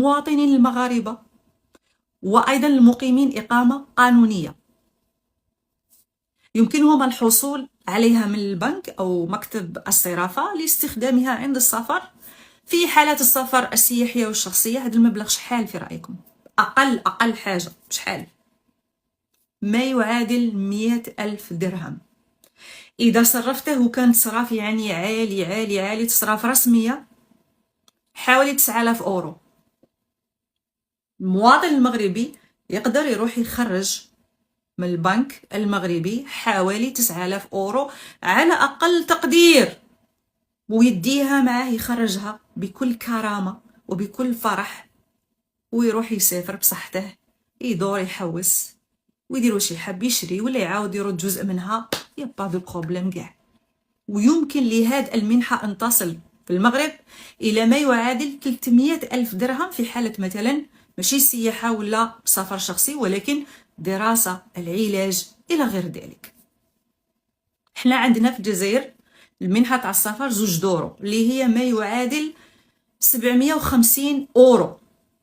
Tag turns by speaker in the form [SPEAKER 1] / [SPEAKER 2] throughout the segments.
[SPEAKER 1] المواطنين المغاربة وأيضا المقيمين إقامة قانونية يمكنهم الحصول عليها من البنك أو مكتب الصرافة لاستخدامها عند السفر. في حالات السفر السياحية والشخصية هذا المبلغ شحال في رأيكم؟ أقل حاجة شحال؟ ما يعادل 100,000 درهم. إذا صرفته وكان تصراف يعني عالي عالي عالي، تصراف رسمية، حوالي 9,000 أورو. المواطن المغربي يقدر يروح يخرج من البنك المغربي حوالي 9,000 أورو على أقل تقدير، ويديها معاه يخرجها بكل كرامة وبكل فرح، ويروح يسافر بصحته، يدور يحوس ويدير واش يحب، يشري ولا يعاود يرد جزء منها، يا با دو بروبليم كاع. ويمكن لهذه المنحة أن تصل في المغرب إلى ما يعادل 300,000 درهم في حالة مثلا ماشي سياحة ولا سفر شخصي، ولكن دراسة، العلاج إلى غير ذلك. احنا عندنا في الجزائر المنحة تاع السفر 2 دورو اللي هي ما يعادل 750 أورو،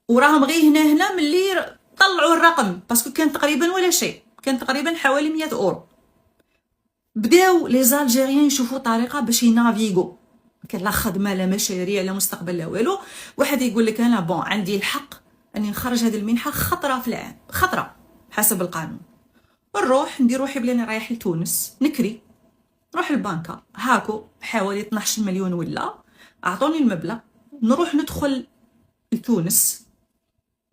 [SPEAKER 1] وراهم غير هنا ملي طلعوا الرقم باسكو كان تقريبا ولا شيء، كان تقريبا حوالي 100 أورو. بداو لي زالجيريان يشوفوا طريقه باش ينافيغو، كان لا خدمه لا مشاريع لا مستقبل لا والو. واحد يقول لك انا بون عندي الحق اني نخرج هذه المنحه خطره في العام، خطره حسب القانون، نروح ندير روحي بلي انا رايح لتونس نكري، نروح البنكه هاكو حوالي 12 مليون ولا، اعطوني المبلغ، نروح ندخل لتونس،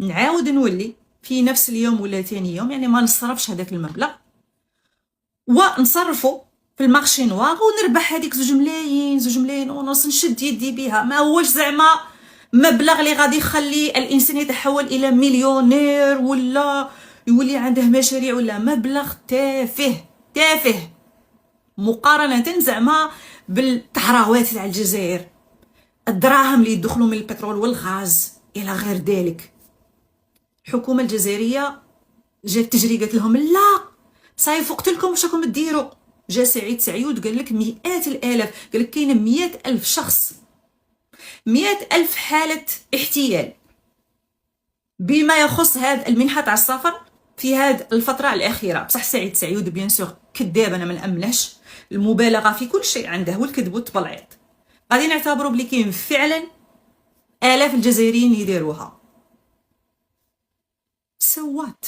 [SPEAKER 1] نعاود نولي في نفس اليوم ولا ثاني يوم، يعني ما نصرفش هذاك المبلغ، ونصرفو في المارشي نواغ ونربح هذيك 2 ملايين ونص، نشد يدي بها. ما هوش زعما مبلغ اللي غادي يخلي الانسان يتحول الى مليونير ولا يولي عنده مشاريع، ولا مبلغ تافه مقارنه زعما بالثروات تاع الجزائر، الدراهم اللي يدخلوا من البترول والغاز الى غير ذلك. الحكومه الجزائريه جات تجري قالت لهم لا صاي فقت لكم واش راكم ديروا. جا سعيد سعيود قال لك مئات الالاف، قال لك كاينه 100,000 شخص، 100,000 حاله احتيال بما يخص هذا المنحه تاع السفر في هذه الفتره الاخيره. بصح سعيد سعيود بيان سور كذاب، انا ما نامنهش، المبالغه في كل شيء عنده والكذب والتبلعيط. غادي نعتبروا بلي كاين فعلا الاف الجزائريين يديروها. سوات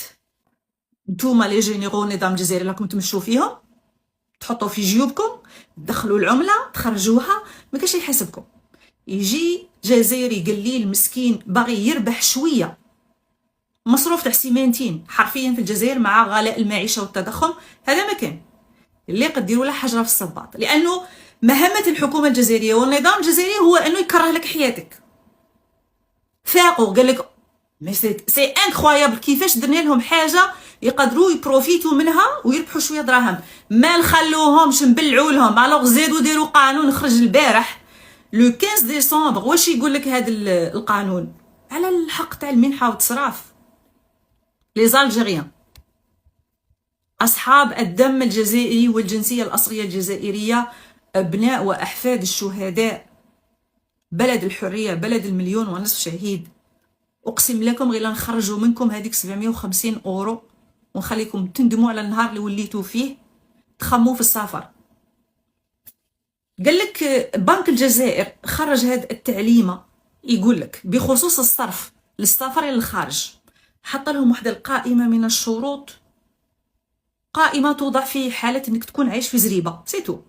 [SPEAKER 1] نتوما لي جينيرو نظام الجزائري راكم تمشوا فيهم، تحطوا في جيوبكم، تدخلوا العمله، تخرجوها، ما كاش يحاسبكم. يجي جزائري قليل مسكين باغي يربح شويه مصروف تاع سيمانتين حرفيا في الجزائر مع غلاء المعيشه والتضخم، هذا ما كان اللي قديروا له حجره في الصباط. لانه مهمه الحكومه الجزائريه والنظام الجزائري هو انه يكره لك حياتك. فاقوا قال لك مي سي انكرويابل كيفاش درنا لهم حاجه يقدروا يبروفيتو منها ويربحوا شويه دراهم، ما نخلوهمش نبلعوا لهم. الوغ زادوا ديروا قانون خرج البارح لو 15 ديسمبر. واش يقول لك هذا القانون؟ على الحق تاع المنحه والتصراف. لي زالجيريان اصحاب الدم الجزائري والجنسيه الاصليه الجزائريه، ابناء واحفاد الشهداء، بلد الحريه، بلد 1,500,000 شهيد، اقسم لكم غير نخرجوا منكم هذيك 750 أورو ونخليكم تندموا على النهار اللي وليتوا فيه تخموا في السفر. قال لك بنك الجزائر خرج هذه التعليمه، يقول لك بخصوص الصرف للسفر الى الخارج، حط لهم واحده القائمه من الشروط، قائمه توضع في حاله انك تكون عايش في زريبه سيتو.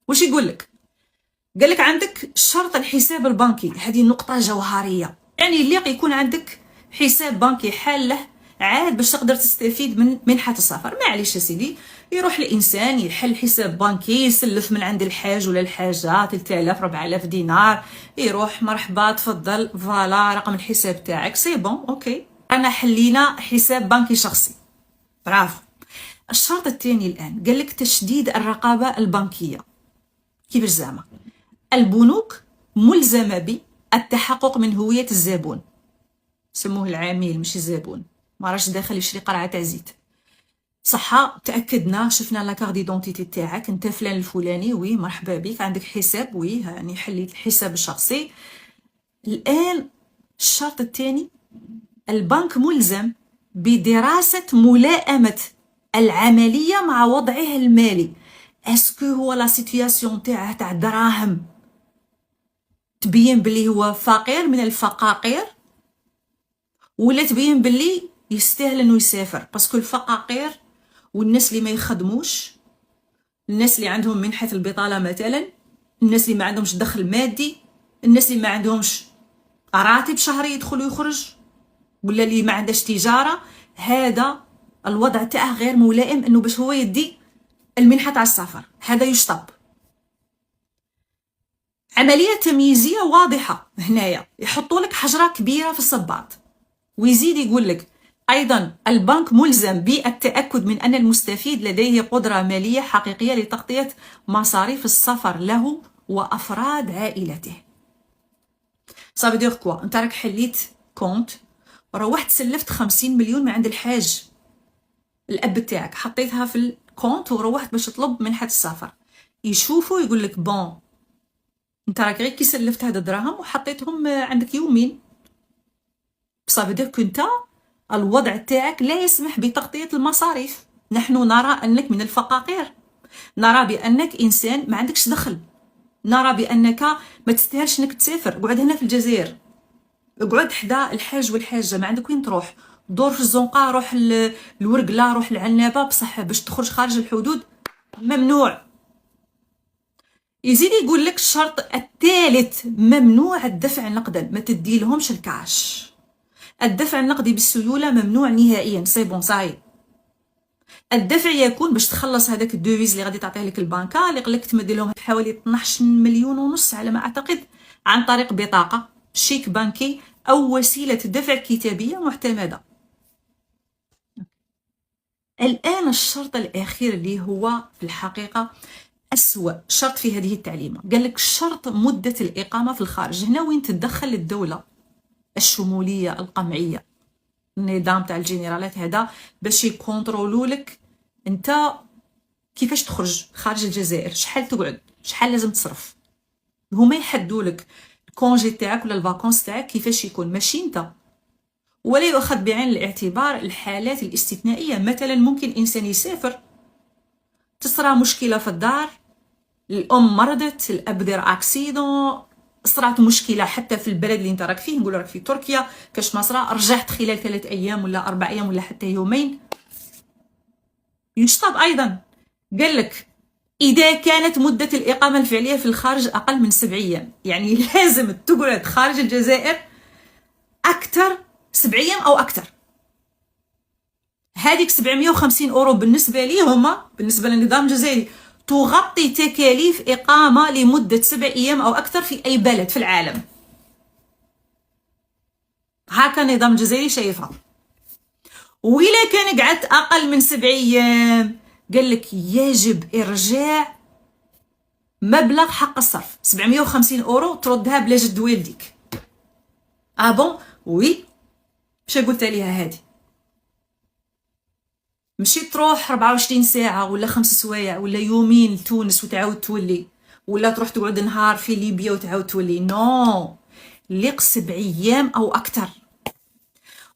[SPEAKER 1] واش يقول لك؟ قال لك عندك شرط الحساب البنكي، هذه نقطه جوهريه، يعني اللي يكون عندك حساب بنكي حاله عاد باش تقدر تستفيد من منحه السفر. معليش يا سيدي، يروح الانسان يحل حساب بنكي، يسلف من عند الحاج ولا الحاجه 3000 4000 دينار، يروح مرحبا تفضل فوالا رقم الحساب تاعك سي بون اوكي، انا حلينا حساب بنكي شخصي، برافو. الشرط الثاني الان قال لك تشديد الرقابه البنكيه. كيفاش زعما؟ البنوك ملزمه بالتحقق من هويه الزبون، سموه العميل ماشي الزبون، ما راش داخل يشري قرعه تاع زيت. صحه تاكدنا شفنا لا كارت ديدونتيتي تاعك، انت فلان الفلاني، وي مرحبا بك، عندك حساب، وي يعني حليت الحساب الشخصي. الان الشرط الثاني، البنك ملزم بدراسة ملائمة العملية مع وضعه المالي. اسكو هو لا سيتياسيون تاعه تاع دراهم تبين بلي هو فقير من الفقاقير، ولا تبين بلي يستاهل انه يسافر؟ باسكو الفقاقير والناس اللي ما يخدموش، الناس اللي عندهم منحة البطالة مثلا، الناس اللي ما عندهمش دخل مادي، الناس اللي ما عندهمش راتب شهري يدخل ويخرج، ولا اللي ما عندهش تجارة، هذا الوضع تاعه غير ملائم انه باش هو يدي المنحة تاع السفر. هذا يشطب. عملية تمييزية واضحة هنايا، يحطوا لك حجرة كبيرة في الصباط. ويزيد يقول لك أيضا البنك ملزم بالتأكد من أن المستفيد لديه قدرة مالية حقيقية لتغطية مصاريف السفر له وأفراد عائلته. صافي دير كوا، انت راك حليت كونت، روحت سلفت 50 مليون من عند الحاج الأب تاعك، حطيتها في الكونت وروحت باش تطلب منحة السفر. يشوفوا يقول لك بون، انت راك غير كي سلفت هاد الدراهم وحطيتهم عندك يومين، صافي دير كو انت الوضع تاعك لا يسمح بتغطية المصاريف. نحن نرى أنك من الفقاقير، نرى بأنك إنسان ما عندكش دخل، نرى بأنك ما تستاهلش أنك تسافر. اقعد هنا في الجزائر، اقعد حدا الحاج والحاجة، ما عندك وين تروح، دور في الزنقة، روح الورقلة، روح العنابة، بصح باش تخرج خارج الحدود ممنوع. يزيد يقول لك الشرط الثالث، ممنوع الدفع نقدا، ما تدي لهمش الكاش. الدفع النقدي بالسيولة ممنوع نهائيا، سي بون صاي. الدفع يكون باش تخلص هذاك الدوفيز اللي غادي تعطيه لك البنكه، اللي قلك تمد لهم حوالي 12 مليون ونص على ما اعتقد، عن طريق بطاقه شيك بنكي او وسيله دفع كتابيه معتمده. الان الشرط الاخير اللي هو في الحقيقه أسوأ شرط في هذه التعليمه، قال لك شرط مده الاقامه في الخارج. هنا وين تتدخل الدوله الشموليه القمعيه، النظام تاع الجنرالات هذا، باش يكونترولوا لك انت كيفاش تخرج خارج الجزائر، شحال تقعد، شحال لازم تصرف. هما يحدوا لك الكونجي تاعك ولا الفاكونس تاعك كيفاش يكون، ماشي انت. ولا يؤخذ بعين الاعتبار الحالات الاستثنائيه. مثلا ممكن انسان يسافر، تصرى مشكله في الدار، الام مرضت، الاب دار اكسيدون، صرات مشكله حتى في البلد اللي انت راك فيه، نقول راك في تركيا، كاش ما صرا، رجعت خلال 3 ايام ولا 4 ايام ولا حتى يومين، يشطب ايضا. قال لك اذا كانت مده الاقامه الفعليه في الخارج اقل من 7 ايام، يعني لازم تقعد خارج الجزائر اكثر 7 ايام او اكثر. هذيك 750 اورو بالنسبه لي هما، بالنسبه للنظام الجزائري، تغطي تكاليف إقامة لمدة 7 أيام أو أكثر في أي بلد في العالم. هكا النظام الجزائري شايفها. وإلا كان قعدت أقل من 7 أيام، قال لك يجب إرجاع مبلغ حق الصرف 750 أورو، تردها بلا جد والديك. بون وي، باش قلت عليها هذه، مشي تروح 24 ساعة ولا 5 سوايع ولا يومين لتونس وتعاود تولي، ولا تروح تقعد نهار في ليبيا وتعاود تولي. نو، ليق 7 ايام او اكثر.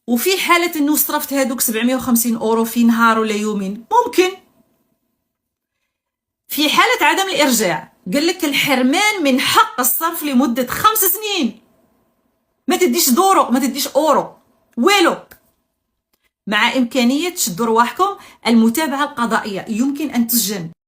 [SPEAKER 1] وفي حالة انه صرفت هذوك 750 اورو في نهار ولا يومين، ممكن في حالة عدم الارجاع قال لك الحرمان من حق الصرف لمدة 5 سنين. ما تديش دورو، ما تديش اورو والو، مع إمكانية شدوا رواحكم المتابعة القضائية. يمكن أن تسجن.